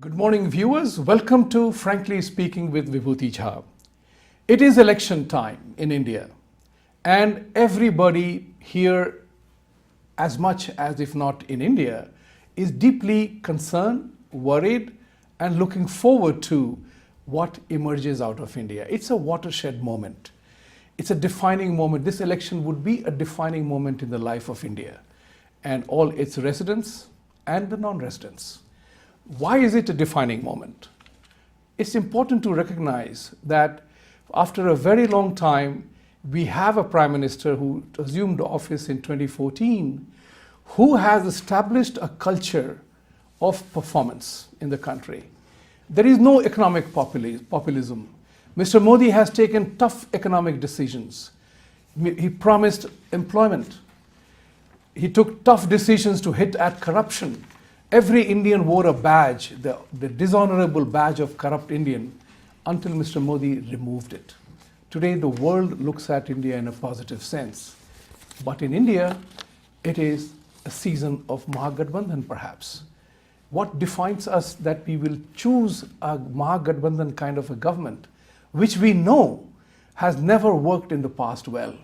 Good morning, viewers. Welcome to Frankly Speaking with Vibhuti Jha. It is election time in India, and everybody here, as much as if not in India, is deeply concerned, worried, and looking forward to what emerges out of India. It's a watershed moment. It's a defining moment. This election would be a defining moment in the life of India and all its residents and the non-residents. Why is it a defining moment? It's important to recognize that after a very long time, we have a Prime Minister who assumed office in 2014, who has established a culture of performance in the country. There is no economic populism. Mr. Modi has taken tough economic decisions. He promised employment. He took tough decisions to hit at corruption. Every Indian wore a badge, the dishonorable badge of corrupt Indian, until Mr. Modi removed it. Today, the world looks at India in a positive sense. But in India, it is a season of Mahagathbandhan, perhaps. What defines us that we will choose a Mahagathbandhan kind of a government, which we know has never worked in the past well.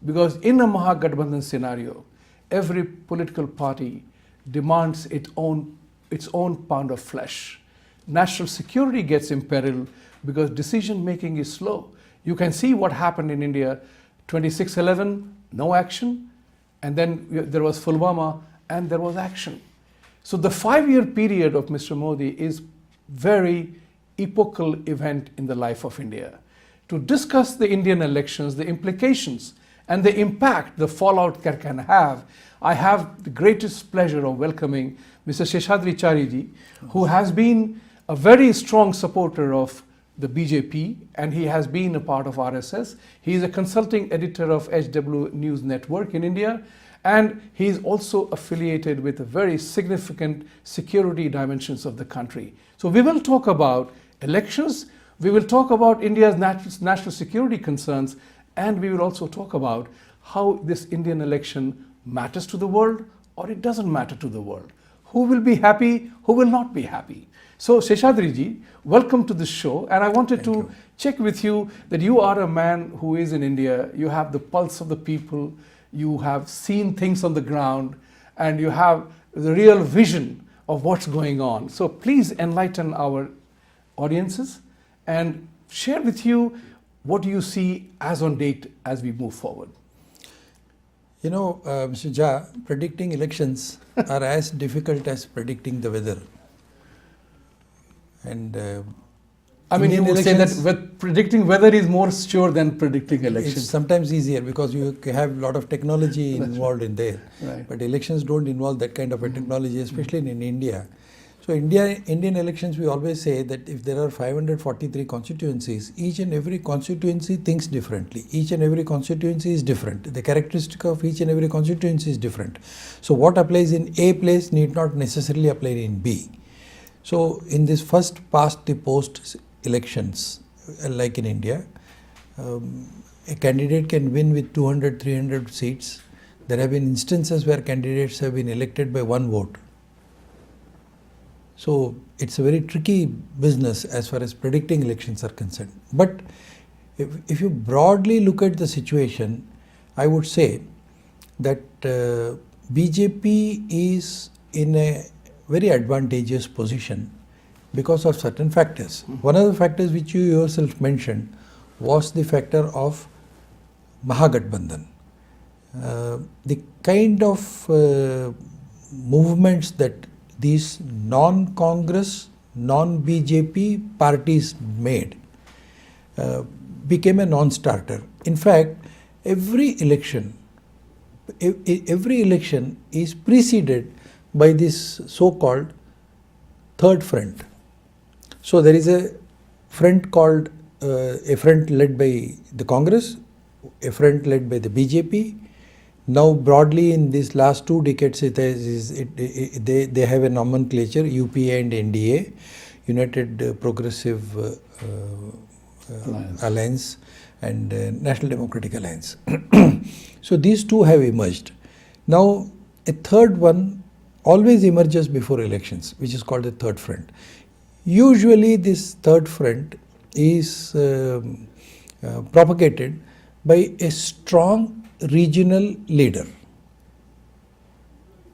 Because in a Mahagathbandhan scenario, every political party demands its own pound of flesh. National security gets imperiled because decision making is slow. You can see what happened in India, 26/11, no action, and then there was Pulwama and there was action. So the 5-year period of Mr. Modi is very epochal event in the life of India. To discuss the Indian elections, the implications and the impact the fallout can have, I have the greatest pleasure of welcoming Mr. Sheshadri Chari ji, who has been a very strong supporter of the BJP, and he has been a part of RSS. He is a consulting editor of HW News Network in India, and he is also affiliated with a very significant security dimensions of the country. So we will talk about elections, we will talk about India's national security concerns, and we will also talk about how this Indian election matters to the world or it doesn't matter to the world. Who will be happy, who will not be happy. So Sheshadri ji, welcome to the show, and I wanted to check with you that you are a man who is in India, you have the pulse of the people, you have seen things on the ground, and you have the real vision of what's going on. So please enlighten our audiences and share with you what do you see as on date as we move forward. You know, Mr. Jha, predicting elections are as difficult as predicting the weather. And I mean, you would say that predicting weather is more sure than predicting elections. It's sometimes easier because you have a lot of technology involved in there. Right. But elections don't involve that kind of a technology, especially in India. So Indian elections, we always say that if there are 543 constituencies, each and every constituency thinks differently. Each and every constituency is different. The characteristic of each and every constituency is different. So what applies in A place need not necessarily apply in B. So in this first past the post elections, like in India, a candidate can win with 200, 300 seats. There have been instances where candidates have been elected by one vote. So it's a very tricky business as far as predicting elections are concerned. But if you broadly look at the situation, I would say that BJP is in a very advantageous position because of certain factors. One of the factors which you yourself mentioned was the factor of Mahagathbandhan. The kind of movements that these non-Congress, non-BJP parties made became a non-starter. In fact, every election is preceded by this so-called third front. So there is a front called a front led by the Congress, a front led by the BJP. Now broadly in these last 2 decades, they have a nomenclature, UPA and NDA, United Progressive Alliance and National Democratic Alliance. So these two have emerged. Now a third one always emerges before elections, which is called the third front. Usually this third front is propagated by a strong regional leader.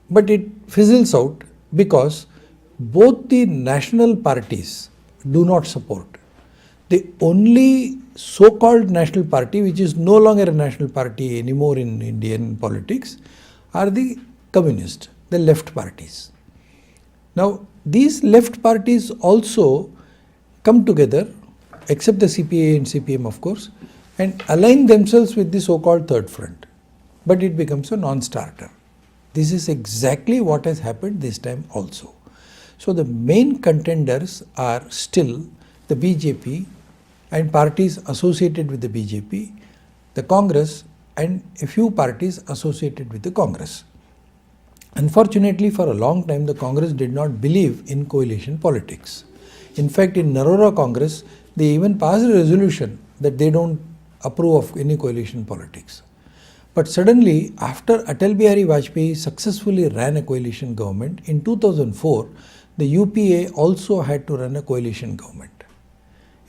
But it fizzles out because both the national parties do not support. The only so-called national party, which is no longer a national party anymore in Indian politics, are the communist, the left parties. Now, these left parties also come together, except the CPA and CPM of course, and align themselves with the so-called third front. But it becomes a non-starter. This is exactly what has happened this time also. So the main contenders are still the BJP and parties associated with the BJP, the Congress and a few parties associated with the Congress. Unfortunately, for a long time the Congress did not believe in coalition politics. In fact, in Narora Congress, they even passed a resolution that they don't approve of any coalition politics. But suddenly, after Atal Bihari Vajpayee successfully ran a coalition government, in 2004, the UPA also had to run a coalition government.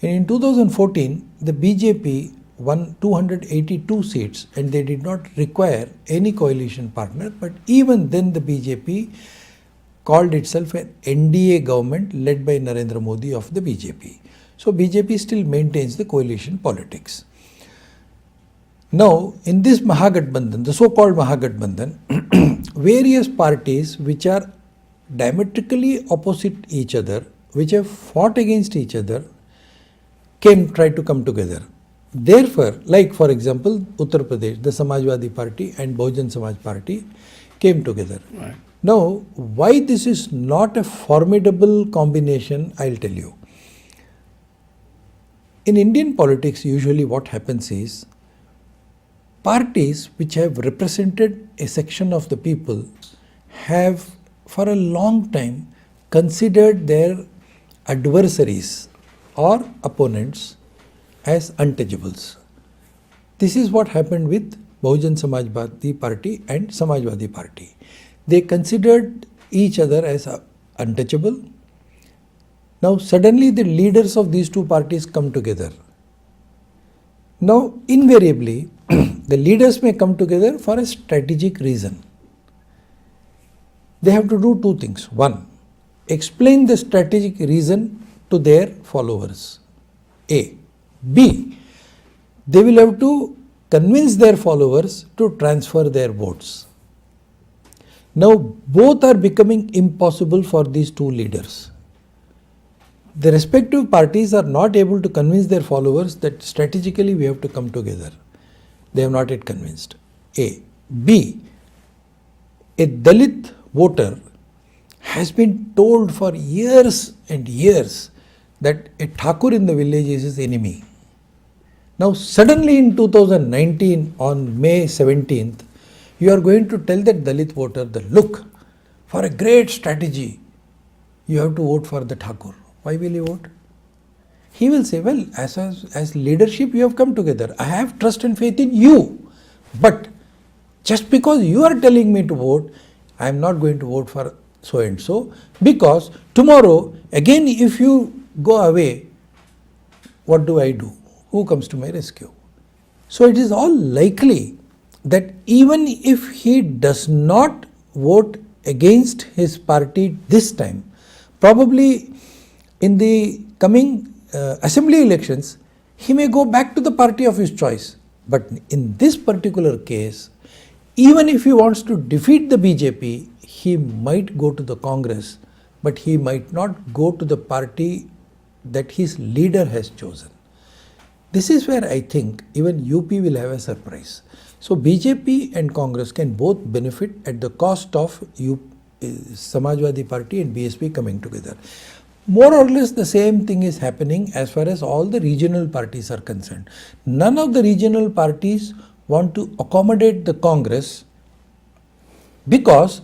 And in 2014, the BJP won 282 seats and they did not require any coalition partner. But even then the BJP called itself an NDA government led by Narendra Modi of the BJP. So BJP still maintains the coalition politics. Now, in this Mahagathbandhan, the so-called Mahagathbandhan, various parties which are diametrically opposite each other, which have fought against each other, tried to come together. Therefore, like for example, Uttar Pradesh, the Samajwadi Party and Bahujan Samaj Party came together. Right. Now, why this is not a formidable combination, I'll tell you. In Indian politics, usually what happens is, parties which have represented a section of the people have for a long time considered their adversaries or opponents as untouchables. This is what happened with Bahujan Samajwadi Party and Samajwadi Party. They considered each other as untouchable. Now suddenly the leaders of these two parties come together. Now invariably the leaders may come together for a strategic reason. They have to do two things. One, explain the strategic reason to their followers. A. B. They will have to convince their followers to transfer their votes. Now both are becoming impossible for these two leaders. The respective parties are not able to convince their followers that strategically we have to come together. They have not yet convinced. A. B. A Dalit voter has been told for years and years that a Thakur in the village is his enemy. Now suddenly in 2019 on May 17th, you are going to tell that Dalit voter that look, for a great strategy, you have to vote for the Thakur. Why will he vote? He will say, well, as leadership you have come together. I have trust and faith in you. But just because you are telling me to vote, I am not going to vote for so and so, because tomorrow again if you go away, what do I do? Who comes to my rescue? So it is all likely that even if he does not vote against his party this time, probably in the coming assembly elections, he may go back to the party of his choice. But in this particular case, even if he wants to defeat the BJP, he might go to the Congress, but he might not go to the party that his leader has chosen. This is where I think even UP will have a surprise. So BJP and Congress can both benefit at the cost of Samajwadi Party and BSP coming together. More or less the same thing is happening as far as all the regional parties are concerned. None of the regional parties want to accommodate the Congress because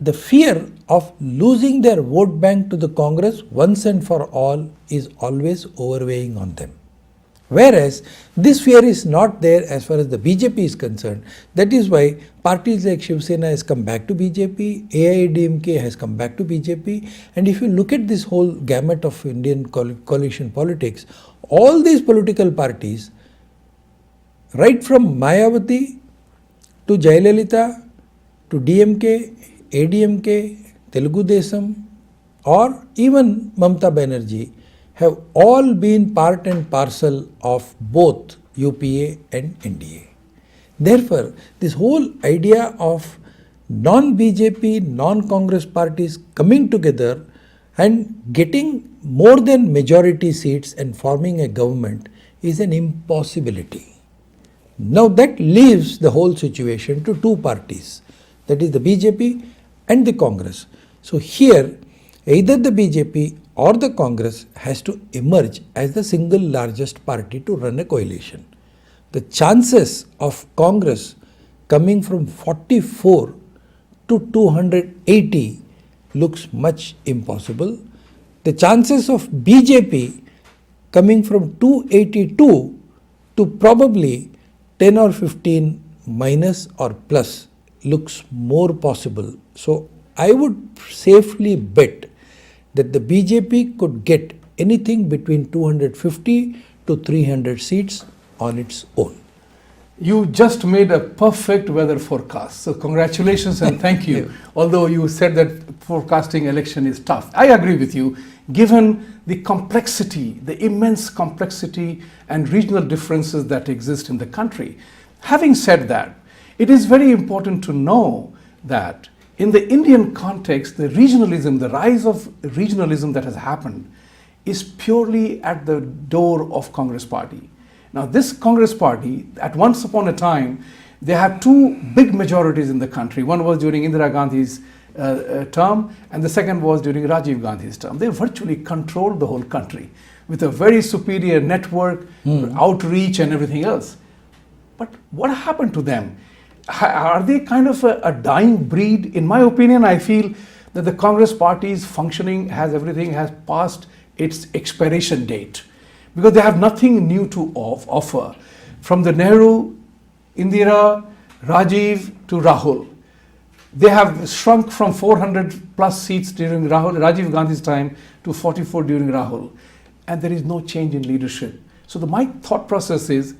the fear of losing their vote bank to the Congress once and for all is always overweighing on them. Whereas this fear is not there as far as the BJP is concerned. That is why parties like Shiv Sena has come back to BJP, AIADMK has come back to BJP, and if you look at this whole gamut of Indian coalition politics, all these political parties, right from Mayawati to Jayalalitha to DMK, ADMK, Telugu Desam, or even Mamata Banerjee, have all been part and parcel of both UPA and NDA. Therefore, this whole idea of non-BJP, non-Congress parties coming together and getting more than majority seats and forming a government is an impossibility. Now that leaves the whole situation to two parties, that is the BJP and the Congress. So here, either the BJP or the Congress has to emerge as the single largest party to run a coalition. The chances of Congress coming from 44 to 280 looks much impossible. The chances of BJP coming from 282 to probably 10 or 15 minus or plus looks more possible. So I would safely bet that the BJP could get anything between 250 to 300 seats on its own. You just made a perfect weather forecast. So congratulations and thank you. Although you said that forecasting election is tough. I agree with you, given the complexity, the immense complexity and regional differences that exist in the country. Having said that, it is very important to know that in the Indian context, the regionalism, the rise of regionalism that has happened is purely at the door of Congress party. Now this Congress party, at once upon a time, they had two big majorities in the country. One was during Indira Gandhi's term and the second was during Rajiv Gandhi's term. They virtually controlled the whole country with a very superior network, outreach and everything else. But what happened to them? Are they kind of a dying breed? In my opinion, I feel that the Congress party's functioning everything has passed its expiration date because they have nothing new to offer. From the Nehru, Indira, Rajiv to Rahul, they have shrunk from 400 plus seats during Rajiv Gandhi's time to 44 during Rahul, and there is no change in leadership. So my thought process is,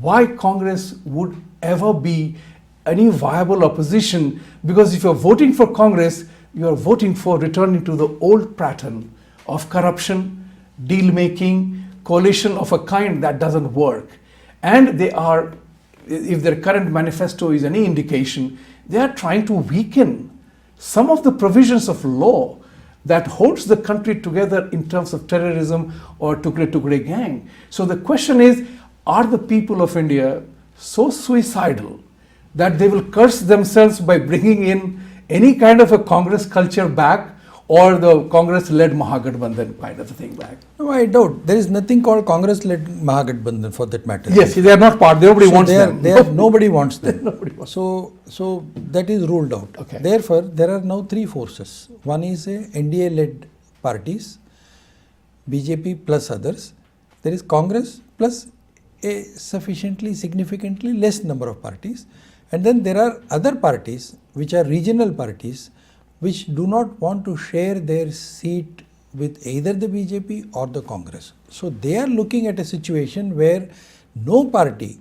why Congress would ever be any viable opposition? Because if you're voting for Congress, you're voting for returning to the old pattern of corruption, deal making, coalition of a kind that doesn't work. And they are, if their current manifesto is any indication, they are trying to weaken some of the provisions of law that holds the country together in terms of terrorism or Tugre gang. So the question is, are the people of India so suicidal that they will curse themselves by bringing in any kind of a Congress culture back, or the Congress-led Mahagathbandhan kind of a thing back? No, I doubt. There is nothing called Congress-led Mahagathbandhan for that matter. Yes, they are not part. Nobody wants them. Nobody wants them. Nobody wants so that is ruled out. Okay. Therefore, there are now three forces. One is NDA-led parties, BJP plus others. There is Congress plus a significantly less number of parties. And then there are other parties which are regional parties which do not want to share their seat with either the BJP or the Congress. So they are looking at a situation where no party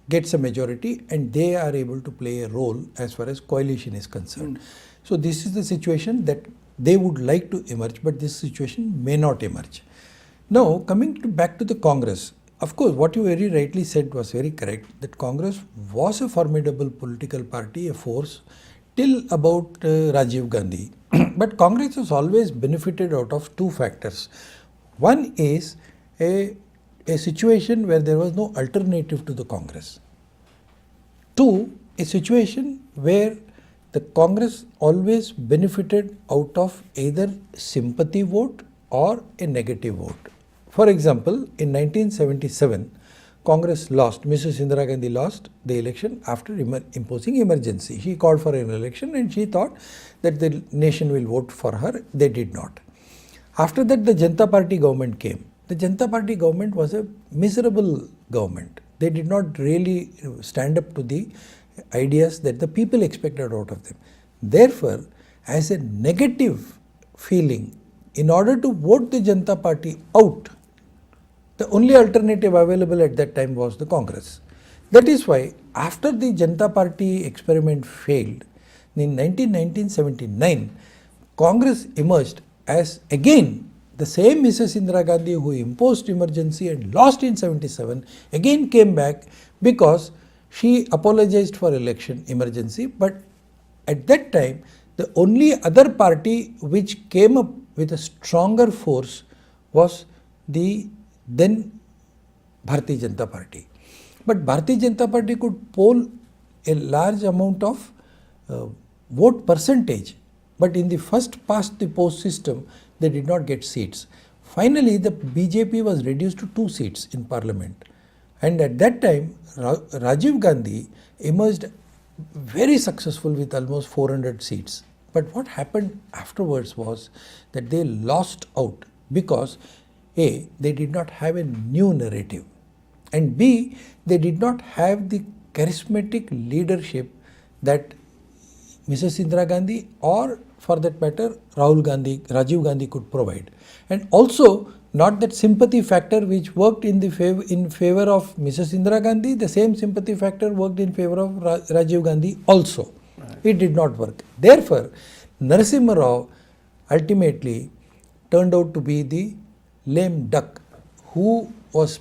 gets a majority and they are able to play a role as far as coalition is concerned. So this is the situation that they would like to emerge, but this situation may not emerge. Now coming back to the Congress, of course what you very rightly said was very correct, that Congress was a formidable political party, a force till about Rajiv Gandhi. But Congress has always benefited out of two factors. One is a situation where there was no alternative to the Congress. Two, a situation where the Congress always benefited out of either sympathy vote or a negative vote. For example, in 1977, Congress lost, Mrs. Indira Gandhi lost the election after imposing emergency. She called for an election and she thought that the nation will vote for her. They did not. After that, the Janata Party government came. the Janata Party government was a miserable government. They did not really stand up to the ideas that the people expected out of them. Therefore, as a negative feeling, in order to vote the Janata Party out, the only alternative available at that time was the Congress. That is why, after the Janata Party experiment failed, in 1979, Congress emerged as again the same Mrs. Indira Gandhi who imposed emergency and lost in 77, again came back because she apologized for election emergency. But at that time, the only other party which came up with a stronger force was the then Bharatiya Janata Party. But Bharatiya Janata Party could poll a large amount of vote percentage, but in the first past the post system, they did not get seats. Finally, the BJP was reduced to 2 seats in parliament. And at that time, Rajiv Gandhi emerged very successful with almost 400 seats. But what happened afterwards was that they lost out because A, they did not have a new narrative, and B, they did not have the charismatic leadership that Mrs. Indira Gandhi or for that matter Rajiv Gandhi could provide. And also not that sympathy factor which worked in favor of Mrs. Indira Gandhi, the same sympathy factor worked in favor of Rajiv Gandhi also. Right. It did not work. Therefore, Narasimha Rao ultimately turned out to be the lame duck who was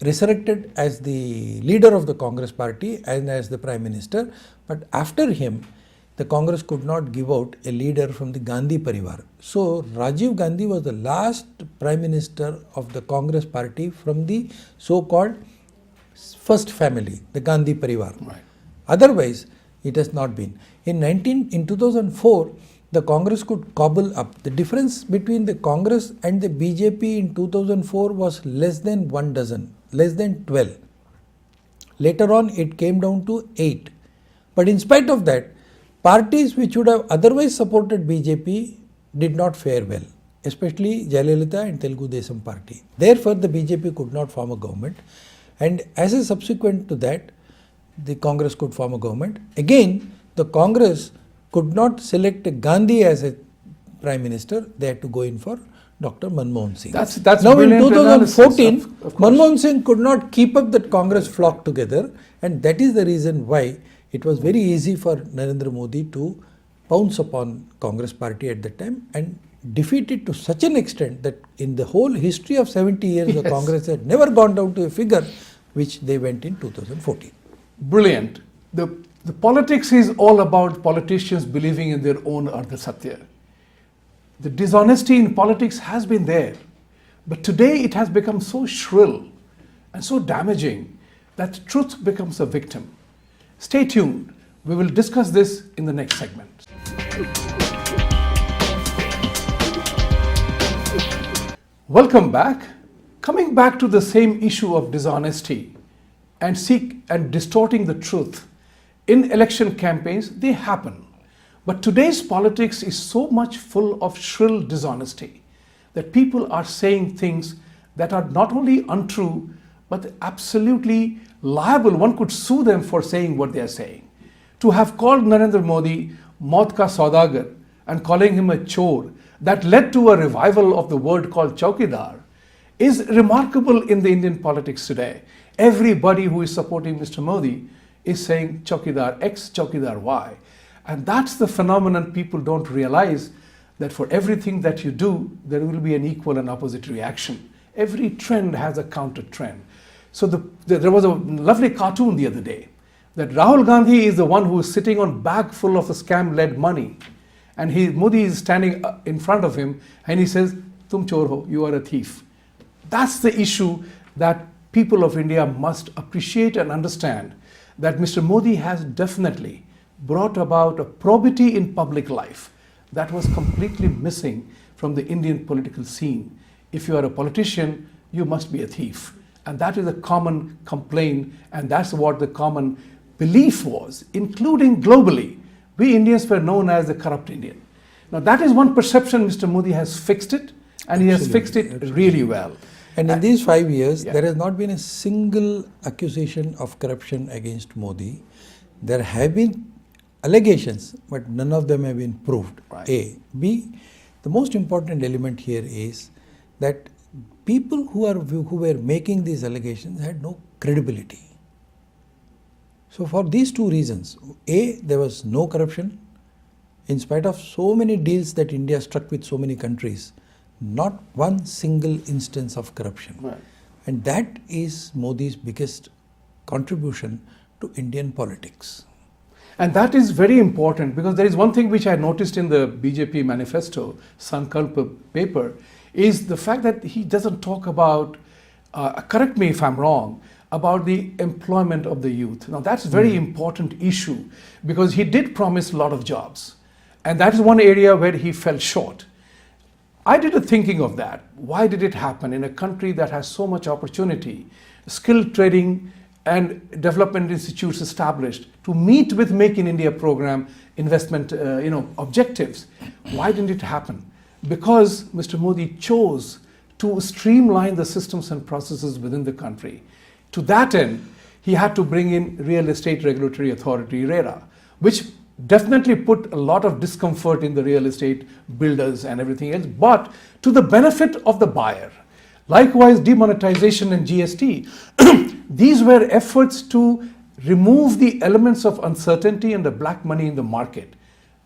resurrected as the leader of the Congress party and as the Prime Minister. But after him, the Congress could not give out a leader from the Gandhi Parivar. So Rajiv Gandhi was the last Prime Minister of the Congress party from the so-called first family, the Gandhi Parivar. Right. Otherwise, it has not been. In 2004, the Congress could cobble up. The difference between the Congress and the BJP in 2004 was less than 1 dozen, less than 12. Later on, it came down to 8. But in spite of that, parties which would have otherwise supported BJP did not fare well, especially Jayalalitha and Telugu Desam party. Therefore, the BJP could not form a government, and as a subsequent to that, the Congress could form a government. Again, the Congress could not select Gandhi as a Prime Minister. They had to go in for Dr. Manmohan Singh. That's now in 2014, of Manmohan Singh could not keep up that Congress flock together, and that is the reason why it was very easy for Narendra Modi to pounce upon Congress party at that time and defeat it to such an extent that in the whole history of 70 years, the Congress had never gone down to a figure which they went in 2014. Brilliant. The politics is all about politicians believing in their own Ardha Satya. The dishonesty in politics has been there, but today it has become so shrill and so damaging that truth becomes a victim. Stay tuned. We will discuss this in the next segment. Welcome back. Coming back to the same issue of dishonesty and distorting the truth. In election campaigns, they happen. But today's politics is so much full of shrill dishonesty that people are saying things that are not only untrue, but absolutely liable. One could sue them for saying what they are saying. To have called Narendra Modi Maut ka Saudagar and calling him a chor that led to a revival of the word called Chaukidar is remarkable in the Indian politics today. Everybody who is supporting Mr. Modi is saying Chaukidar X, Chaukidar Y. And that's the phenomenon people don't realize, that for everything that you do, there will be an equal and opposite reaction. Every trend has a counter trend. So there was a lovely cartoon the other day that Rahul Gandhi is the one who is sitting on bag full of the scam-led money, and Modi is standing in front of him and he says, "Tum chor ho, you are a thief." That's the issue that people of India must appreciate and understand, that Mr. Modi has definitely brought about a probity in public life that was completely missing from the Indian political scene. If you are a politician, you must be a thief. And that is a common complaint, and that's what the common belief was, including globally. We Indians were known as the corrupt Indian. Now that is one perception. Mr. Modi has fixed it, and he has fixed it really well. And in these 5 years, Yeah. there has not been a single accusation of corruption against Modi. There have been allegations, but none of them have been proved. Right. A. B. The most important element here is that people who were making these allegations had no credibility. So for these two reasons, A, there was no corruption. In spite of so many deals that India struck with so many countries, not one single instance of corruption. Right. And that is Modi's biggest contribution to Indian politics. And that is very important, because there is one thing which I noticed in the BJP manifesto, Sankalp paper, is the fact that he doesn't talk about, correct me if I'm wrong, about the employment of the youth. Now that's a very important issue, because he did promise a lot of jobs. And that is one area where he fell short. I did a thinking of that. Why did it happen in a country that has so much opportunity, skill training and development institutes established to meet with Make in India program investment objectives? Why didn't it happen? Because Mr. Modi chose to streamline the systems and processes within the country. To that end, he had to bring in Real Estate Regulatory Authority, RERA, which definitely put a lot of discomfort in the real estate builders and everything else, but to the benefit of the buyer. Likewise, demonetization and GST. These were efforts to remove the elements of uncertainty and the black money in the market.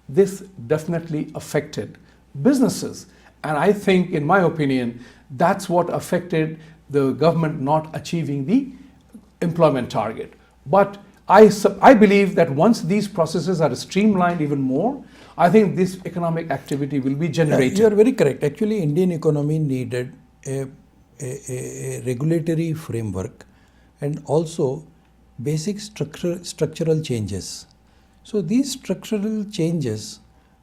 This definitely affected businesses. And I think, in my opinion, that's what affected the government not achieving the employment target. But I believe that once these processes are streamlined even more, I think this economic activity will be generated. You are very correct. Actually, Indian economy needed a regulatory framework and also basic structural changes. So these structural changes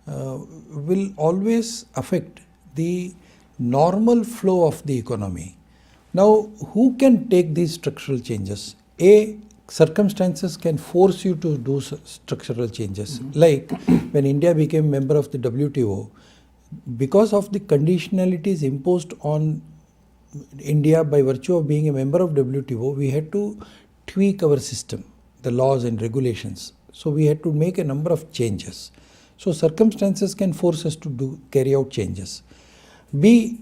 will always affect the normal flow of the economy. Now, who can take these structural changes? A, circumstances can force you to do structural changes. Like when India became member of the WTO, because of the conditionalities imposed on India by virtue of being a member of WTO, we had to tweak our system, the laws and regulations. So we had to make a number of changes. So circumstances can force us to carry out changes. B,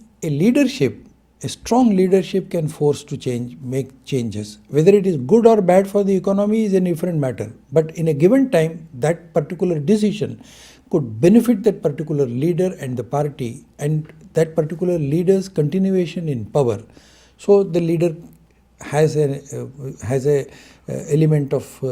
a strong leadership can force to make changes. Whether it is good or bad for the economy is a different matter. But in a given time, that particular decision could benefit that particular leader and the party and that particular leader's continuation in power. So the leader has a element of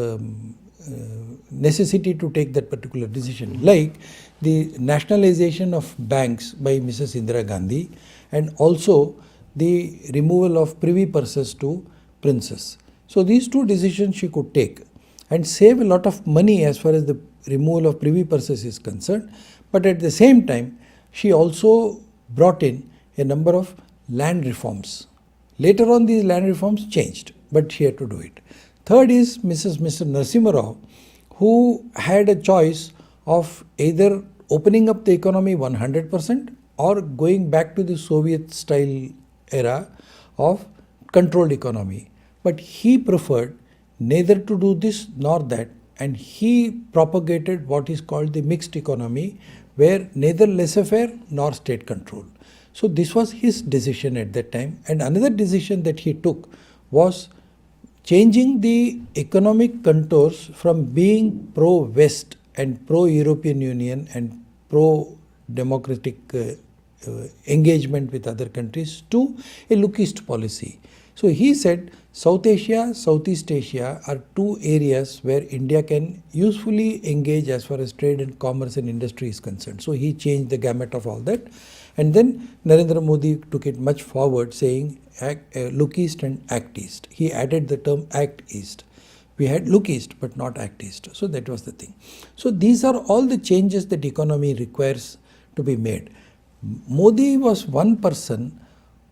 necessity to take that particular decision. Like the nationalization of banks by Mrs. Indira Gandhi, and also the removal of privy purses to princes. So these two decisions she could take and save a lot of money as far as the removal of privy purses is concerned. But at the same time, she also brought in a number of land reforms. Later on, these land reforms changed, but she had to do it. Third is Mr. Narasimha Rao, who had a choice of either opening up the economy 100% or going back to the Soviet style era of controlled economy. But he preferred neither to do this nor that, and he propagated what is called the mixed economy, where neither laissez-faire nor state control. So this was his decision at that time. And another decision that he took was changing the economic contours from being pro-West and pro-European Union and pro-democratic engagement with other countries to a look-east policy. So he said South Asia, Southeast Asia are two areas where India can usefully engage as far as trade and commerce and industry is concerned. So he changed the gamut of all that. And then Narendra Modi took it much forward, saying look east and act east. He added the term act east. We had look east but not act east. So that was the thing. So these are all the changes that economy requires to be made. Modi was one person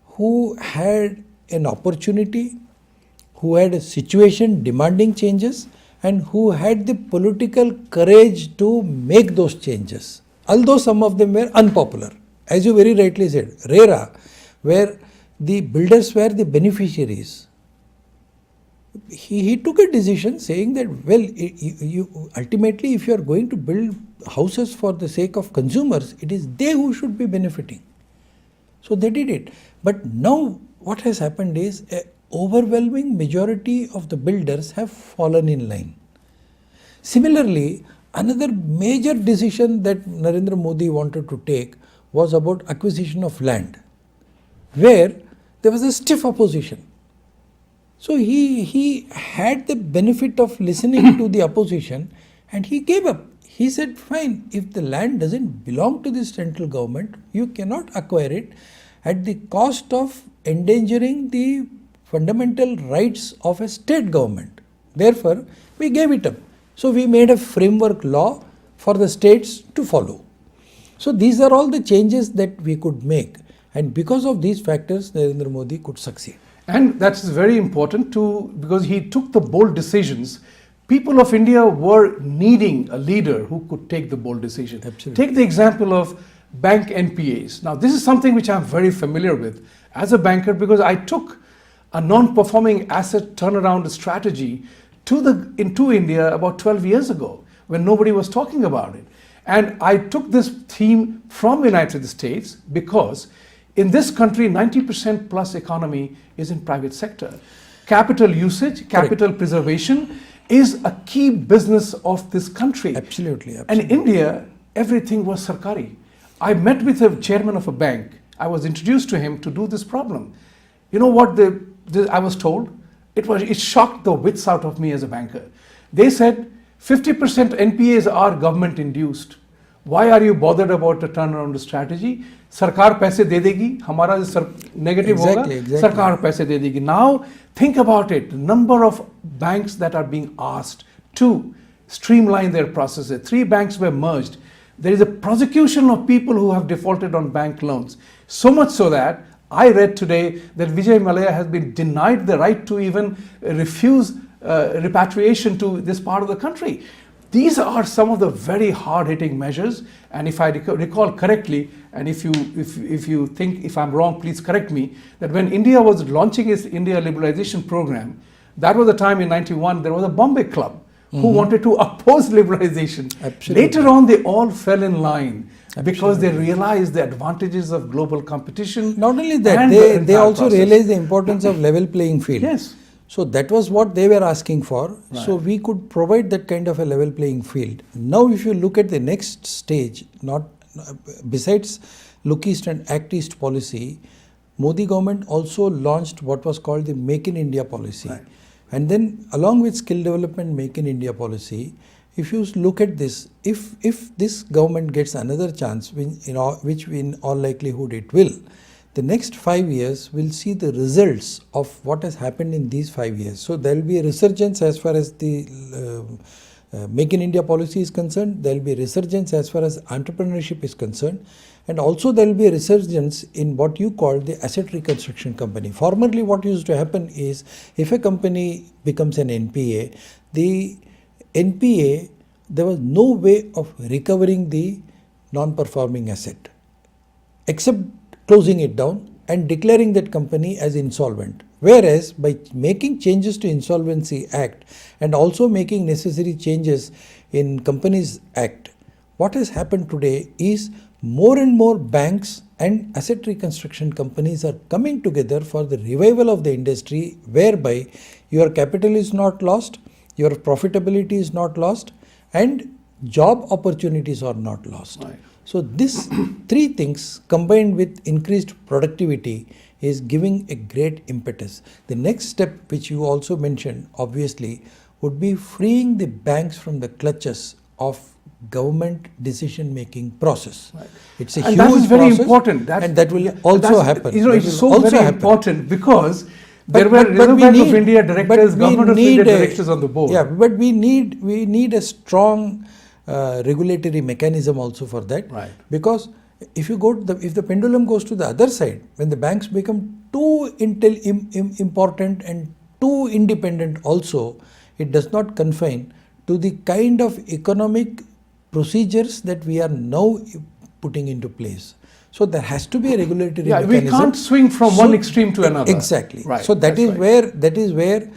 who had an opportunity, who had a situation demanding changes, and who had the political courage to make those changes, although some of them were unpopular. As you very rightly said, RERA, where the builders were the beneficiaries. He took a decision saying that, well, you ultimately, if you are going to build houses for the sake of consumers, it is they who should be benefiting. So they did it. But now what has happened is an overwhelming majority of the builders have fallen in line. Similarly, another major decision that Narendra Modi wanted to take was about acquisition of land, where there was a stiff opposition. So he had the benefit of listening to the opposition and he gave up. He said, fine, if the land doesn't belong to the central government, you cannot acquire it at the cost of endangering the fundamental rights of a state government. Therefore, we gave it up. So we made a framework law for the states to follow. So these are all the changes that we could make. And because of these factors, Narendra Modi could succeed. And that's very important too, because he took the bold decisions. People of India were needing a leader who could take the bold decision. Absolutely. Take the example of bank NPAs. Now, this is something which I'm very familiar with as a banker, because I took a non-performing asset turnaround strategy into India about 12 years ago when nobody was talking about it. And I took this theme from the United States because in this country, 90% plus economy is in private sector. Capital usage, capital preservation is a key business of this country. Absolutely. And in India, everything was sarkari. I met with a chairman of a bank. I was introduced to him to do this problem. You know what I was told? It shocked the wits out of me as a banker. They said 50% NPAs are government induced. Why are you bothered about a turnaround strategy? सरकार पैसे दे देगी, हमारा negative होगा, सरकार पैसे दे देगी. Now think about it, the number of banks that are being asked to streamline their processes. 3 banks were merged. There is a prosecution of people who have defaulted on bank loans. So much so that I read today that Vijay Mallya has been denied the right to even refuse repatriation to this part of the country. These are some of the very hard-hitting measures, and if I recall correctly, and if you think if I'm wrong, please correct me, that when India was launching its India liberalization program, that was the time in 91, there was a Bombay club who wanted to oppose liberalization. Absolutely. Later on, they all fell in line because they realized the advantages of global competition. Not only that, they also realized the importance of level playing field. Yes. So that was what they were asking for. Right. So we could provide that kind of a level playing field. Now if you look at the next stage, besides Look East and Act East policy, Modi government also launched what was called the Make in India policy. Right. And then along with skill development Make in India policy, if you look at this, if this government gets another chance, which in all likelihood it will, the next 5 years will see the results of what has happened in these 5 years. So there will be a resurgence as far as the Make in India policy is concerned. There will be a resurgence as far as entrepreneurship is concerned. And also there will be a resurgence in what you call the asset reconstruction company. Formerly what used to happen is, if a company becomes an NPA, the NPA, there was no way of recovering the non-performing asset except closing it down and declaring that company as insolvent. Whereas by making changes to Insolvency Act and also making necessary changes in Companies Act, what has happened today is more and more banks and asset reconstruction companies are coming together for the revival of the industry, whereby your capital is not lost, your profitability is not lost, and job opportunities are not lost. Right. So these 3 things combined with increased productivity is giving a great impetus. The next step, which you also mentioned, obviously, would be freeing the banks from the clutches of government decision-making process. Right. It's a and huge that is very process, important. and that will also happen. It's so very important because there were Reserve Bank of India directors, Government of India directors on the board. Yeah, but we need a strong regulatory mechanism also for that. Right. Because if the pendulum goes to the other side, when the banks become too important and too independent also, it does not confine to the kind of economic procedures that we are now putting into place. So there has to be a regulatory Yeah, mechanism. we can't swing from one extreme to another. Exactly. Right. So that is right. where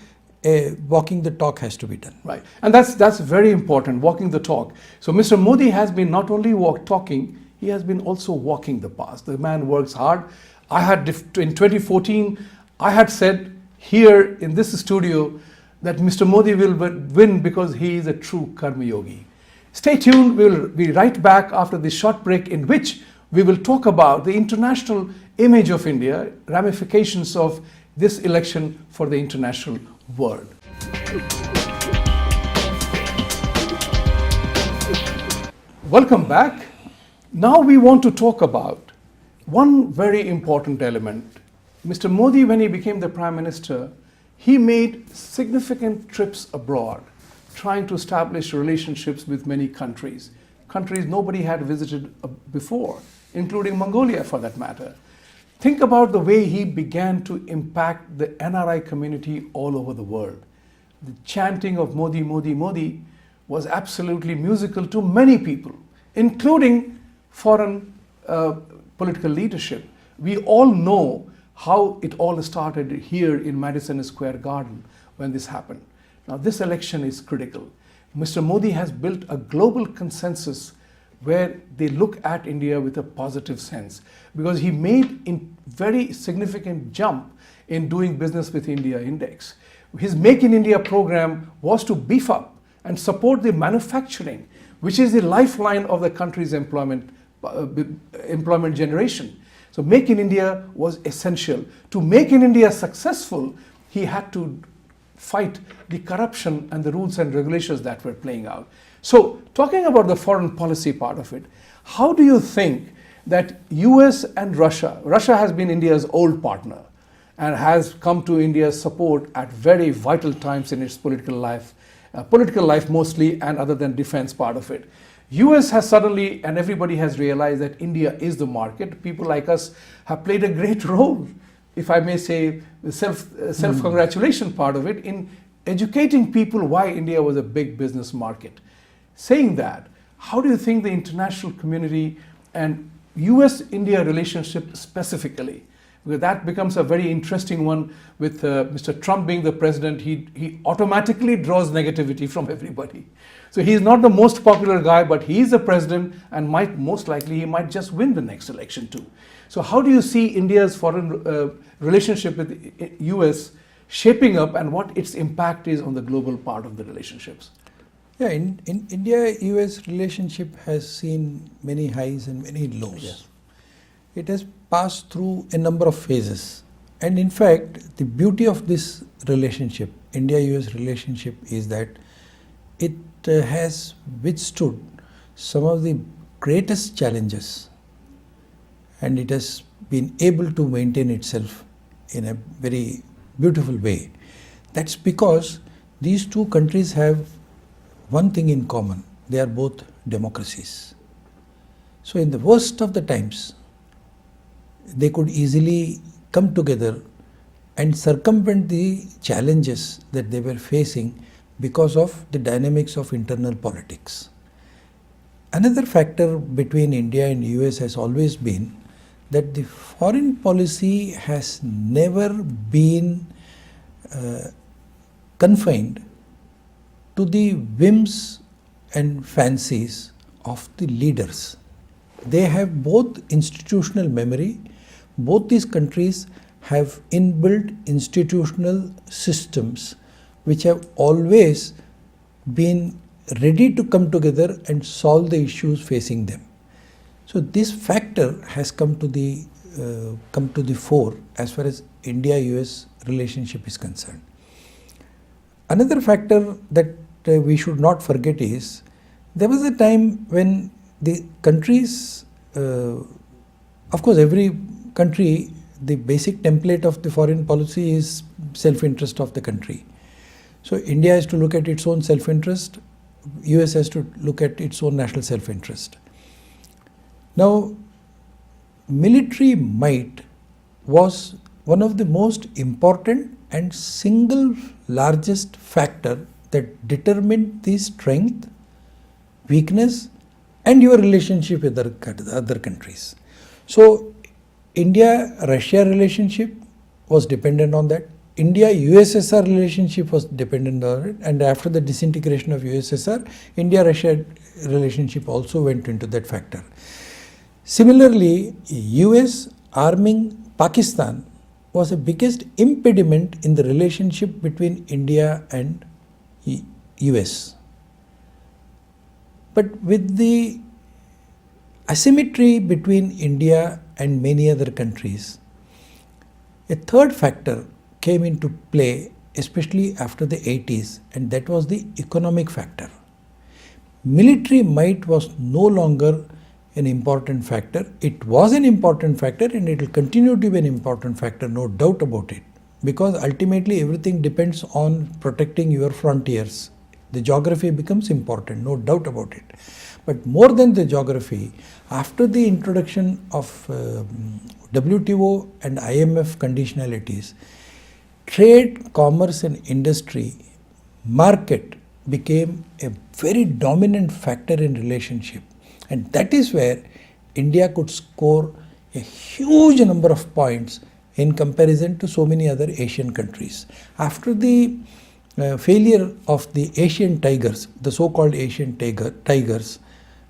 walking the talk has to be done. Right, and that's very important, walking the talk. So Mr. Modi has been not only talking, he has been also walking the path. The man works hard. I had in 2014, I had said here in this studio that Mr. Modi will win because he is a true Karma Yogi. Stay tuned, we will be right back after this short break in which we will talk about the international image of India, ramifications of this election for the international world. Welcome back. Now we want to talk about one very important element. Mr. Modi, when he became the Prime Minister, he made significant trips abroad, trying to establish relationships with many countries nobody had visited before, including Mongolia for that matter. Think about the way he began to impact the NRI community all over the world. The chanting of Modi, Modi, Modi was absolutely musical to many people, including foreign political leadership. We all know how it all started here in Madison Square Garden when this happened. Now this election is critical. Mr. Modi has built a global consensus where they look at India with a positive sense because he made a very significant jump in doing business with India index. His Make in India program was to beef up and support the manufacturing, which is the lifeline of the country's employment generation. So Make in India was essential. To make in India successful, he had to fight the corruption and the rules and regulations that were playing out. So talking about the foreign policy part of it, how do you think that US and Russia has been India's old partner and has come to India's support at very vital times in its political life mostly, and other than defense part of it. US has suddenly, and everybody has realized that India is the market. People like us have played a great role, if I may say, the self-congratulation part of it, in educating people why India was a big business market. Saying that, how do you think the international community and US-India relationship specifically, because that becomes a very interesting one with Mr. Trump being the president, he automatically draws negativity from everybody. So he's not the most popular guy, but he's the president and most likely he might just win the next election too. So how do you see India's foreign relationship with the US shaping up and what its impact is on the global part of the relationships? Yeah, in India-US relationship has seen many highs and many lows. Yes. It has passed through a number of phases. And in fact, the beauty of this relationship, India-US relationship, is that it has withstood some of the greatest challenges and it has been able to maintain itself in a very beautiful way. That's because these two countries have one thing in common. They are both democracies. So in the worst of the times, they could easily come together and circumvent the challenges that they were facing because of the dynamics of internal politics. Another factor between India and US has always been that the foreign policy has never been confined to the whims and fancies of the leaders. They have both institutional memory. Both these countries have inbuilt institutional systems which have always been ready to come together and solve the issues facing them. So this factor has come to the fore as far as India-US relationship is concerned. Another factor that we should not forget is there was a time when the countries, of course every country, the basic template of the foreign policy is self-interest of the country. So India has to look at its own self-interest, US has to look at its own national self-interest. Now, military might was one of the most important and single largest factor that determined the strength, weakness and your relationship with other countries. So India-Russia relationship was dependent on that. India-USSR relationship was dependent on it, and after the disintegration of USSR, India-Russia relationship also went into that factor. Similarly, US arming Pakistan was the biggest impediment in the relationship between India and US. But with the asymmetry between India and many other countries, a third factor came into play, especially after the 80s, and that was the economic factor. Military might was no longer an important factor. It was an important factor and it will continue to be an important factor, no doubt about it. Because ultimately everything depends on protecting your frontiers. The geography becomes important, no doubt about it. But more than the geography, after the introduction of WTO and IMF conditionalities, trade, commerce and industry, market became a very dominant factor in relationship. And that is where India could score a huge number of points in comparison to so many other Asian countries. After the failure of the Asian tigers, the so-called Asian tigers,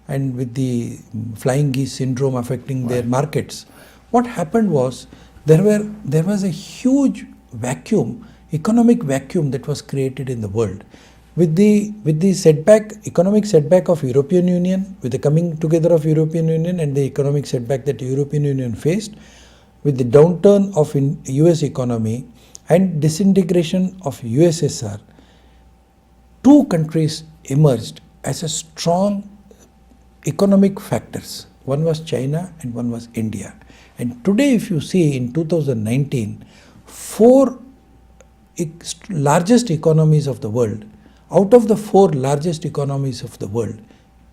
and with the flying geese syndrome affecting their markets, what happened was there was a huge vacuum, economic vacuum that was created in the world. With the setback, economic setback of European Union, with the coming together of European Union and the economic setback that the European Union faced, with the downturn of US economy and disintegration of USSR, two countries emerged as a strong economic factors. One was China and one was India. And today if you see in 2019, four largest economies of the world, out of the four largest economies of the world,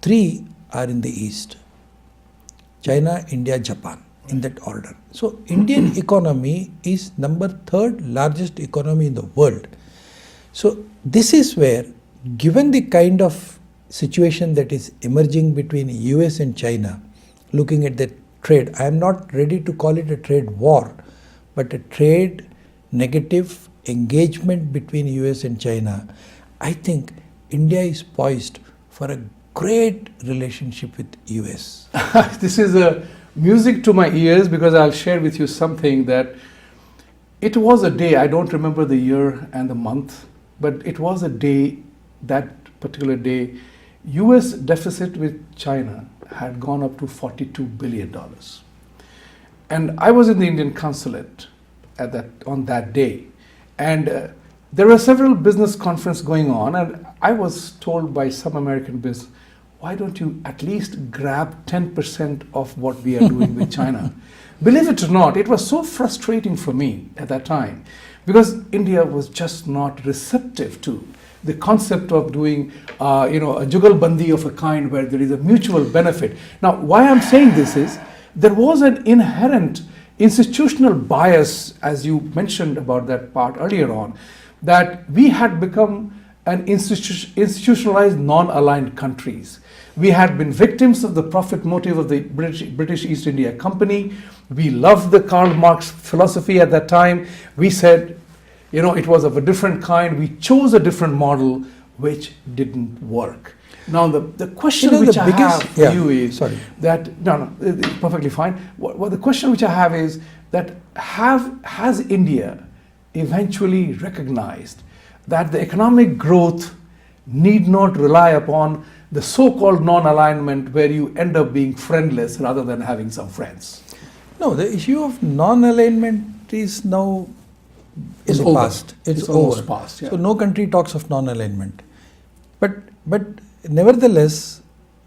three are in the East. China, India, Japan, in that order. So Indian economy is number third largest economy in the world. So this is where, given the kind of situation that is emerging between US and China, looking at the trade, I am not ready to call it a trade war, but a trade negative engagement between US and China, I think India is poised for a great relationship with US. This is music to my ears, because I'll share with you something that it was a day, I don't remember the year and the month, but it was a day, that particular day, US deficit with China had gone up to $42 billion. And I was in the Indian consulate on that day. And there were several business conferences going on, and I was told by some American business, why don't you at least grab 10% of what we are doing with China? Believe it or not, it was so frustrating for me at that time, because India was just not receptive to the concept of doing a jugalbandi of a kind where there is a mutual benefit. Now, why I'm saying this is, there was an inherent institutional bias, as you mentioned about that part earlier on, that we had become an institutionalized non-aligned countries. We had been victims of the profit motive of the British East India Company. We loved the Karl Marx philosophy at that time. We said, it was of a different kind. We chose a different model, which didn't work. Now, the question which I have for you is that, it's perfectly fine. What the question which I have is that has India eventually recognized that the economic growth need not rely upon the so-called non-alignment where you end up being friendless rather than having some friends? No, the issue of non-alignment is now in the past. It's over. Past, yeah. So no country talks of non-alignment. But nevertheless,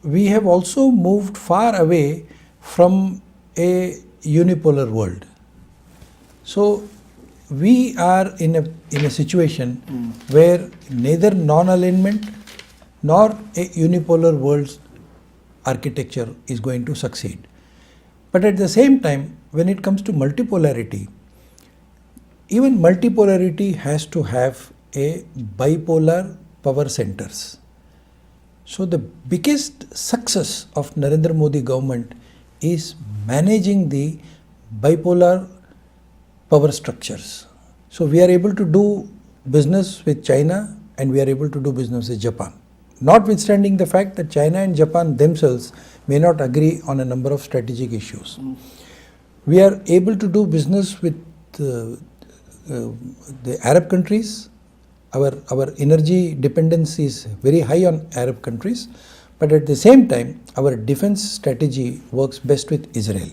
we have also moved far away from a unipolar world. So we are in a situation where neither non-alignment nor a unipolar world architecture is going to succeed. But at the same time, when it comes to multipolarity, even multipolarity has to have a bipolar power centers. So the biggest success of Narendra Modi government is managing the bipolar power structures. So we are able to do business with China and we are able to do business with Japan. Notwithstanding the fact that China and Japan themselves may not agree on a number of strategic issues. We are able to do business with the Arab countries. Our energy dependence is very high on Arab countries, but at the same time, our defense strategy works best with Israel.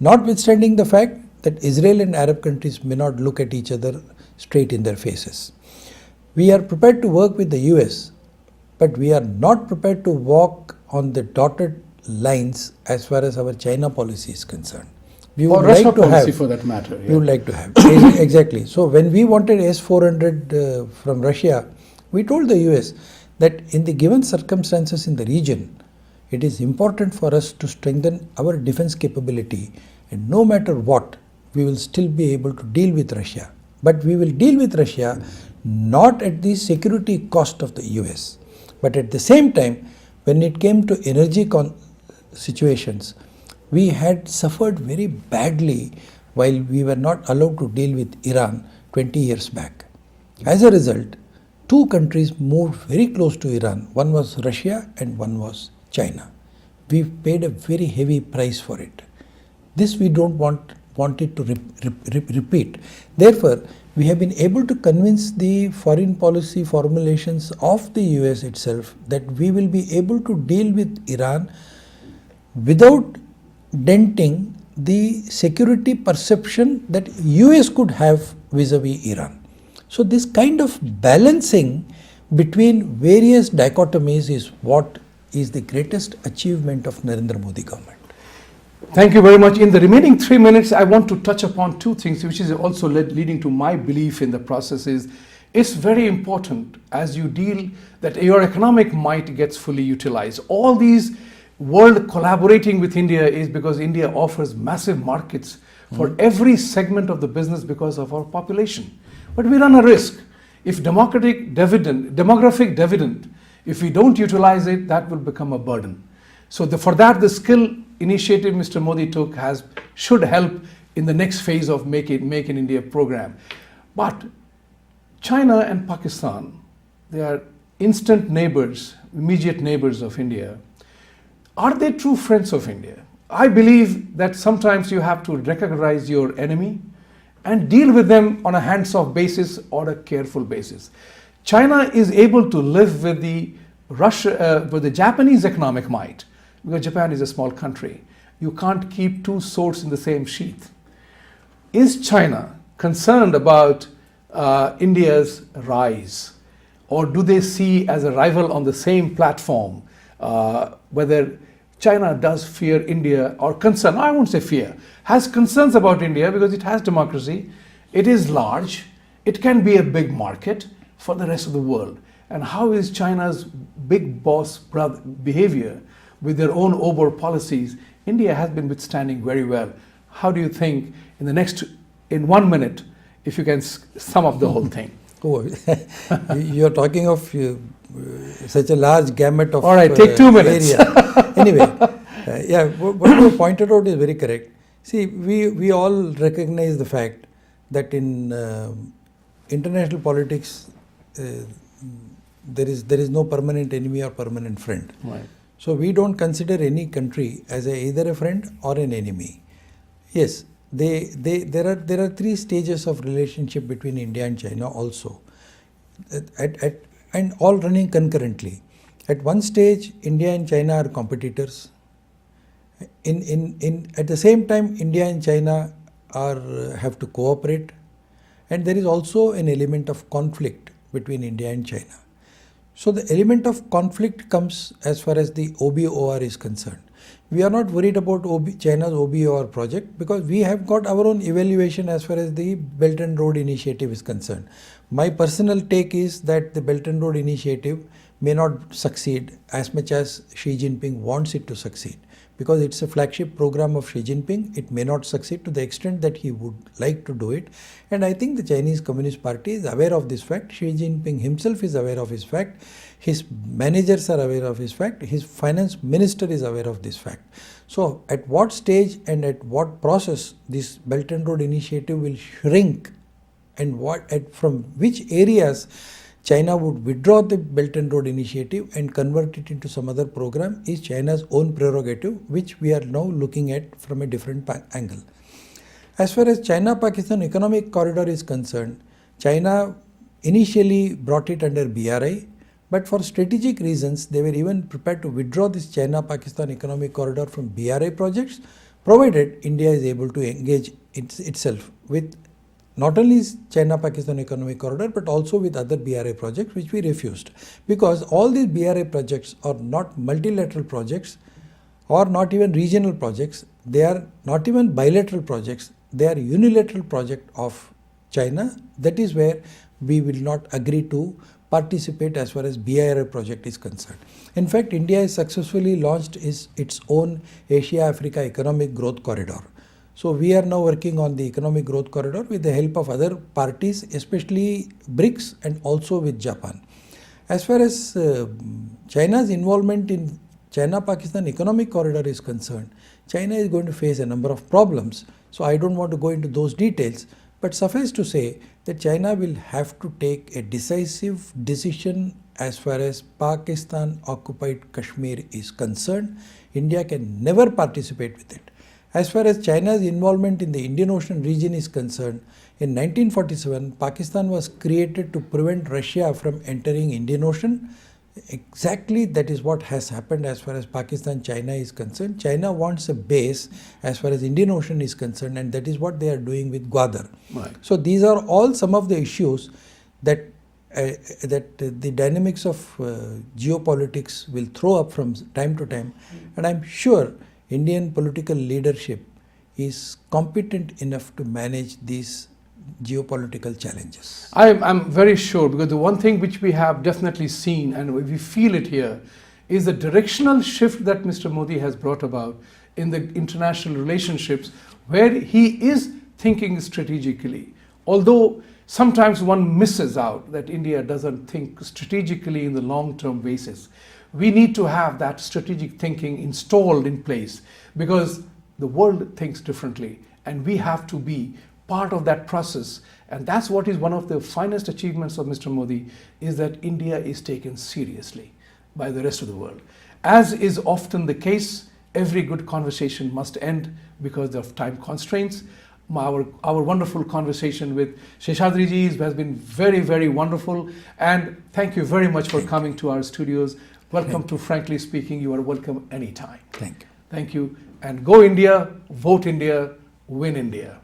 Notwithstanding the fact that Israel and Arab countries may not look at each other straight in their faces. We are prepared to work with the US, but we are not prepared to walk on the dotted lines as far as our China policy is concerned. We would or Russia like to policy have, for that matter. we would like to have. Exactly. So when we wanted S-400 from Russia, we told the US that in the given circumstances in the region, it is important for us to strengthen our defense capability, and no matter what, we will still be able to deal with Russia. But we will deal with Russia not at the security cost of the US, but at the same time, when it came to energy situations, we had suffered very badly while we were not allowed to deal with Iran 20 years back. As a result, two countries moved very close to Iran. One was Russia and one was China. We paid a very heavy price for it. This we don't want it to repeat. Therefore, we have been able to convince the foreign policy formulations of the US itself that we will be able to deal with Iran without denting the security perception that US could have vis-a-vis Iran. So this kind of balancing between various dichotomies is what is the greatest achievement of Narendra Modi government. Thank you very much. In the remaining 3 minutes, I want to touch upon two things, which is also leading to my belief in the process is it's very important as you deal that your economic might gets fully utilized. All these world collaborating with India is because India offers massive markets for every segment of the business because of our population. But we run a risk. If demographic dividend, if we don't utilize it, that will become a burden. So for that, the skill initiative Mr. Modi took should help in the next phase of Make in India program. But China and Pakistan, they are instant neighbors, immediate neighbors of India. Are they true friends of India? I believe that sometimes you have to recognize your enemy and deal with them on a hands-off basis or a careful basis. China is able to live with the Japanese economic might because Japan is a small country. You can't keep two swords in the same sheath. Is China concerned about India's rise, or do they see as a rival on the same platform? Whether China does fear India or concern, I won't say fear, has concerns about India because it has democracy, it is large, it can be a big market for the rest of the world. And how is China's big boss behavior with their own over policies? India has been withstanding very well. How do you think in 1 minute, if you can sum up the whole thing? Oh, you're talking of such a large gamut of all right, take 2 minutes. Area. Anyway, what you pointed out is very correct. See, we all recognize the fact that in international politics, there is no permanent enemy or permanent friend. Right. So we don't consider any country as either a friend or an enemy. Yes, there are three stages of relationship between India and China also, and all running concurrently. At one stage, India and China are competitors. At the same time, India and China have to cooperate, and there is also an element of conflict between India and China. So the element of conflict comes as far as the OBOR is concerned. We are not worried about China's OBOR project because we have got our own evaluation as far as the Belt and Road Initiative is concerned. My personal take is that the Belt and Road Initiative may not succeed as much as Xi Jinping wants it to succeed. because it's a flagship program of Xi Jinping. It may not succeed to the extent that he would like to do it. And I think the Chinese Communist Party is aware of this fact. Xi Jinping himself is aware of this fact. His managers are aware of this fact. His finance minister is aware of this fact. So at what stage and at what process this Belt and Road Initiative will shrink, and from which areas China would withdraw the Belt and Road Initiative and convert it into some other program, is China's own prerogative, which we are now looking at from a different angle. As far as China-Pakistan Economic Corridor is concerned, China initially brought it under BRI, but for strategic reasons they were even prepared to withdraw this China-Pakistan Economic Corridor from BRI projects, provided India is able to engage itself with not only China-Pakistan Economic Corridor, but also with other BRI projects, which we refused. Because all these BRI projects are not multilateral projects or not even regional projects. They are not even bilateral projects. They are unilateral project of China. That is where we will not agree to participate as far as BRI project is concerned. In fact, India has successfully launched its own Asia-Africa Economic Growth Corridor. So we are now working on the economic growth corridor with the help of other parties, especially BRICS and also with Japan. As far as China's involvement in China-Pakistan economic corridor is concerned, China is going to face a number of problems. So I don't want to go into those details, but suffice to say that China will have to take a decisive decision as far as Pakistan occupied Kashmir is concerned. India can never participate with it. As far as China's involvement in the Indian Ocean region is concerned, in 1947, Pakistan was created to prevent Russia from entering Indian Ocean. Exactly that is what has happened as far as Pakistan-China is concerned. China wants a base as far as Indian Ocean is concerned, and that is what they are doing with Gwadar. Right. So these are all some of the issues that the dynamics of geopolitics will throw up from time to time, and I'm sure Indian political leadership is competent enough to manage these geopolitical challenges. I'm very sure, because the one thing which we have definitely seen and we feel it here is the directional shift that Mr. Modi has brought about in the international relationships, where he is thinking strategically. Although sometimes one misses out that India doesn't think strategically in the long-term basis. We need to have that strategic thinking installed in place, because the world thinks differently and we have to be part of that process. And that's what is one of the finest achievements of Mr. Modi, is that India is taken seriously by the rest of the world. As is often the case, every good conversation must end because of time constraints. Our wonderful conversation with Sheshadri Ji has been very, very wonderful, and thank you very much for coming to our studios. Welcome to Frankly Speaking. You are welcome anytime. Thank you. Thank you. And go India, vote India, win India.